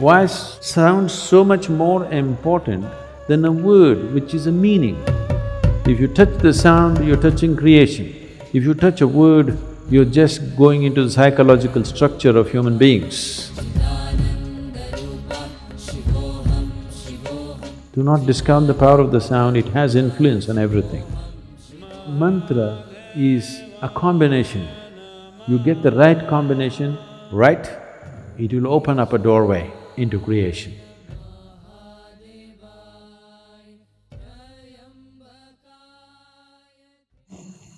Why sound so much more important than a word which is a meaning? If you touch the sound, you're touching creation. If you touch a word, you're just going into the psychological structure of human beings. Do not discount the power of the sound, it has influence on everything. Mantra is a combination. You get the right combination, right, it will open up a doorway into creation.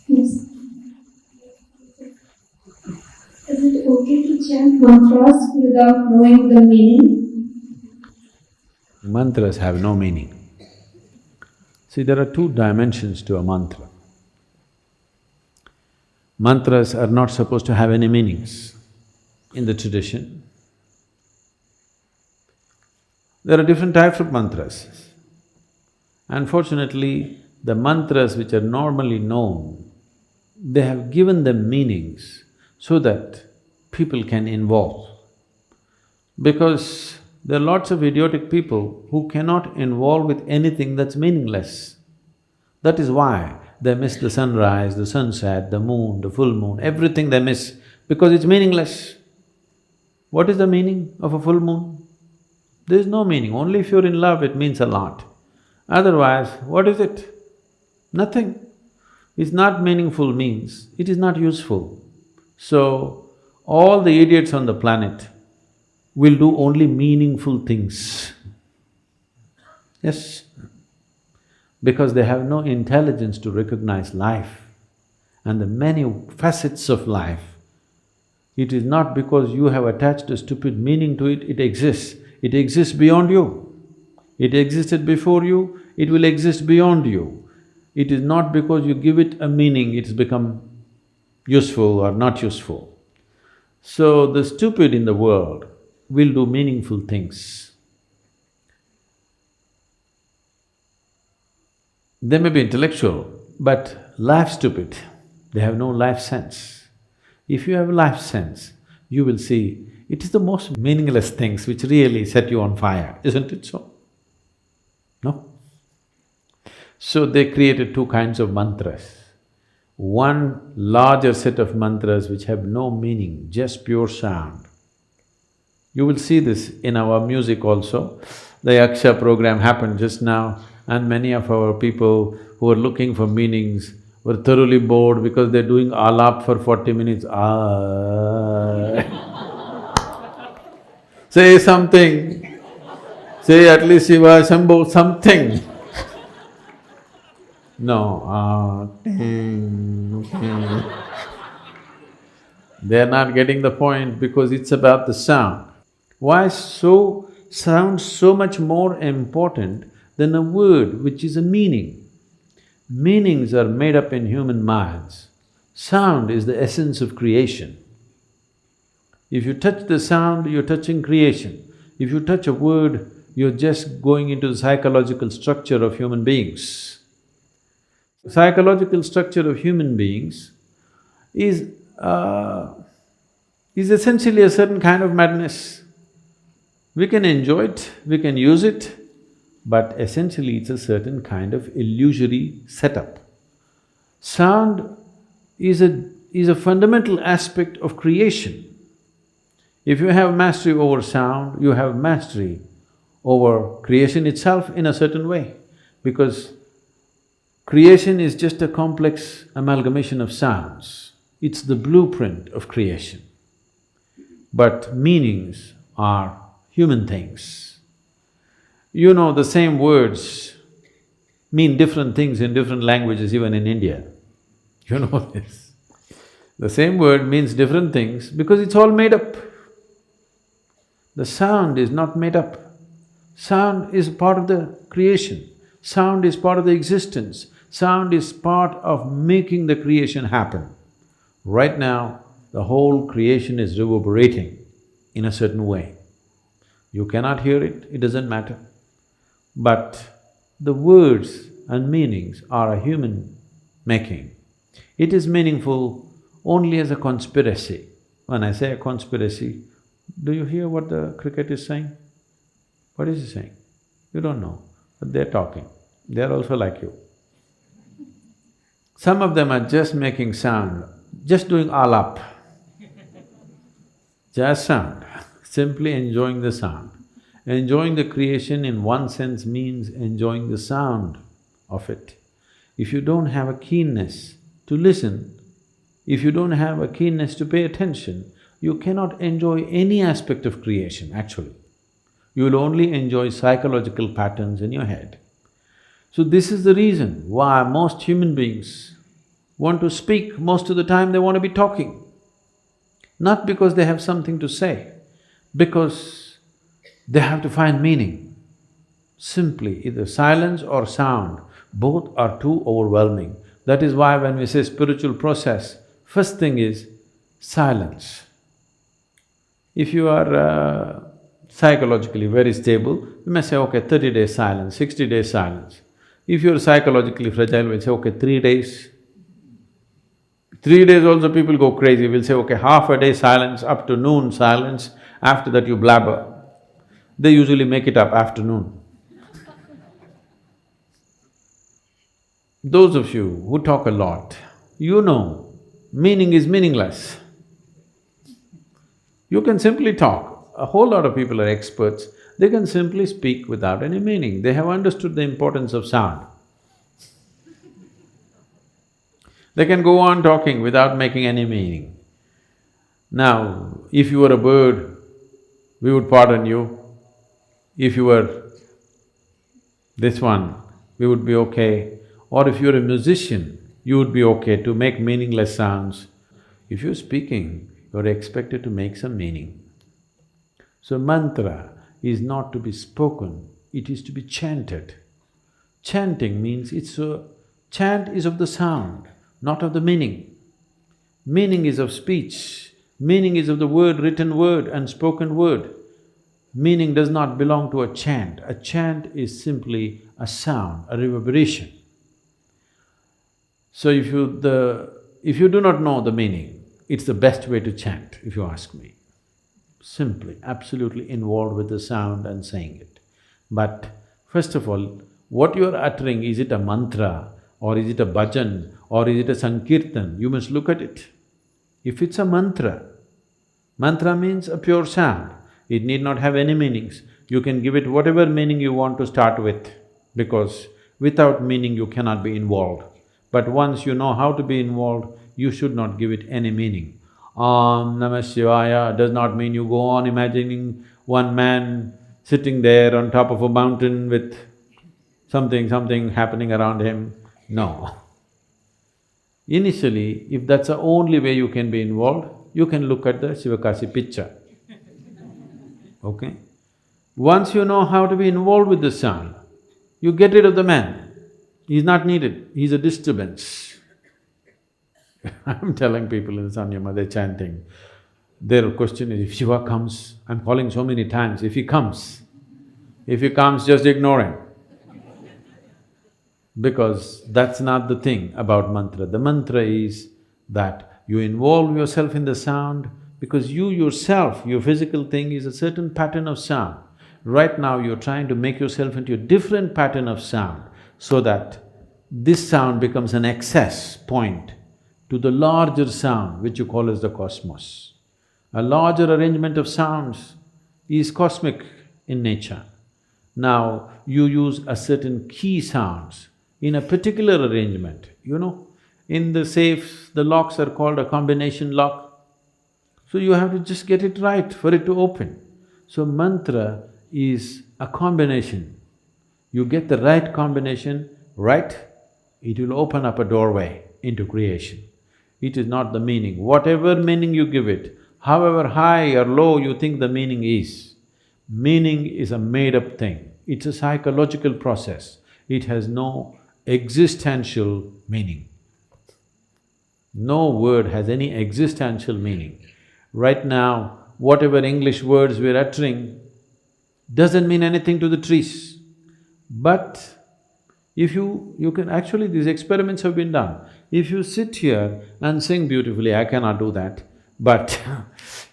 Yes. Is it okay to chant mantras without knowing the meaning? Mantras have no meaning. See, there are two dimensions to a mantra. Mantras are not supposed to have any meanings in the tradition. There are different types of mantras. Unfortunately, the mantras which are normally known, they have given them meanings so that people can involve. Because there are lots of idiotic people who cannot involve with anything that's meaningless. That is why they miss the sunrise, the sunset, the moon, the full moon, everything they miss because it's meaningless. What is the meaning of a full moon? There is no meaning, only if you're in love it means a lot. Otherwise, what is it? Nothing. It's not meaningful means it is not useful. So, all the idiots on the planet will do only meaningful things. Yes, because they have no intelligence to recognize life and the many facets of life. It is not because you have attached a stupid meaning to it, it exists. It exists beyond you. It existed before you, it will exist beyond you. It is not because you give it a meaning, it's become useful or not useful. So the stupid in the world will do meaningful things. They may be intellectual, but life stupid, they have no life sense. If you have life sense, you will see it is the most meaningless things which really set you on fire, isn't it so? No? So they created two kinds of mantras. One larger set of mantras which have no meaning, just pure sound. You will see this in our music also. The Yaksha program happened just now and many of our people who are looking for meanings were thoroughly bored because they're doing alap for 40 minutes, Say something, say at least Shiva, Shambho, something. No, They're not getting the point because it's about the sound. Why sound so much more important than a word which is a meaning? Meanings are made up in human minds. Sound is the essence of creation. If you touch the sound, you're touching creation. If you touch a word, you're just going into the psychological structure of human beings. Psychological structure of human beings is essentially a certain kind of madness. We can enjoy it, we can use it, but essentially it's a certain kind of illusory setup. Sound is a fundamental aspect of creation. If you have mastery over sound, you have mastery over creation itself in a certain way, because creation is just a complex amalgamation of sounds. It's the blueprint of creation. But meanings are human things. You know, the same words mean different things in different languages, even in India. You know this. The same word means different things because it's all made up. The sound is not made up. Sound is part of the creation. Sound is part of the existence. Sound is part of making the creation happen. Right now, the whole creation is reverberating in a certain way. You cannot hear it, it doesn't matter. But the words and meanings are a human making. It is meaningful only as a conspiracy. When I say a conspiracy, do you hear what the cricket is saying? What is he saying? You don't know, but they're talking. They're also like you. Some of them are just making sound, just doing alap. Just sound, simply enjoying the sound. Enjoying the creation in one sense means enjoying the sound of it. If you don't have a keenness to listen, if you don't have a keenness to pay attention, you cannot enjoy any aspect of creation, actually. You will only enjoy psychological patterns in your head. So this is the reason why most human beings want to speak, most of the time they want to be talking. Not because they have something to say, because they have to find meaning. Simply, either silence or sound, both are too overwhelming. That is why when we say spiritual process, first thing is silence. If you are psychologically very stable, you may say, okay, 30 days silence, 60 days silence. If you're psychologically fragile, we'll say, okay, 3 days. 3 days also people go crazy, we'll say, okay, half a day silence, up to noon silence, after that you blabber. They usually make it up afternoon. Those of you who talk a lot, you know, meaning is meaningless. You can simply talk. A whole lot of people are experts, they can simply speak without any meaning. They have understood the importance of sound. They can go on talking without making any meaning. Now, if you were a bird, we would pardon you. If you were this one, we would be okay. Or if you're a musician, you would be okay to make meaningless sounds. If you're speaking, you're expected to make some meaning. So mantra is not to be spoken, it is to be chanted. Chanting means chant is of the sound, not of the meaning. Meaning is of speech, meaning is of the word, written word and spoken word. Meaning does not belong to a chant. A chant is simply a sound, a reverberation. So if you do not know the meaning, it's the best way to chant, if you ask me. Simply, absolutely involved with the sound and saying it. But first of all, what you are uttering, is it a mantra or is it a bhajan or is it a sankirtan? You must look at it. If it's a mantra, mantra means a pure sound. It need not have any meanings. You can give it whatever meaning you want to start with, because without meaning you cannot be involved. But once you know how to be involved, you should not give it any meaning. Om Namah Shivaya does not mean you go on imagining one man sitting there on top of a mountain with something happening around him. No. Initially, if that's the only way you can be involved, you can look at the Sivakasi picture. Okay? Once you know how to be involved with the sound, you get rid of the man. He's not needed, he's a disturbance. I'm telling people in Sanyama, they're chanting. Their question is, if Shiva comes, I'm calling so many times, if he comes, just ignore him. Because that's not the thing about mantra. The mantra is that you involve yourself in the sound because you yourself, your physical thing is a certain pattern of sound. Right now you're trying to make yourself into a different pattern of sound so that this sound becomes an access point to the larger sound which you call as the cosmos. A larger arrangement of sounds is cosmic in nature. Now, you use a certain key sounds in a particular arrangement, you know. In the safes, the locks are called a combination lock. So you have to just get it right for it to open. So mantra is a combination. You get the right combination right, it will open up a doorway into creation. It is not the meaning. Whatever meaning you give it, however high or low you think the meaning is a made-up thing. It's a psychological process. It has no existential meaning. No word has any existential meaning. Right now, whatever English words we're uttering doesn't mean anything to the trees. But if you can… actually these experiments have been done. If you sit here and sing beautifully, I cannot do that, but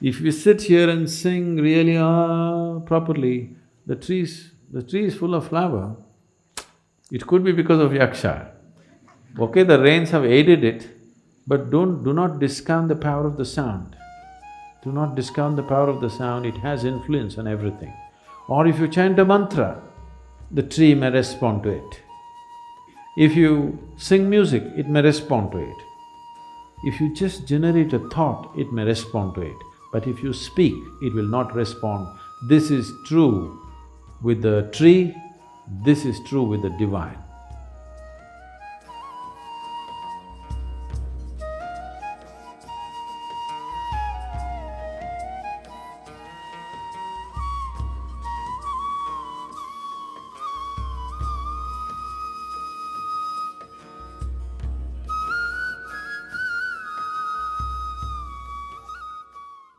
if you sit here and sing really properly, the tree is full of flower. It could be because of yaksha. Okay, the rains have aided it, but do not discount the power of the sound. Do not discount the power of the sound, it has influence on everything. Or if you chant a mantra, the tree may respond to it. If you sing music, it may respond to it. If you just generate a thought, it may respond to it. But if you speak, it will not respond. This is true with the tree, this is true with the divine.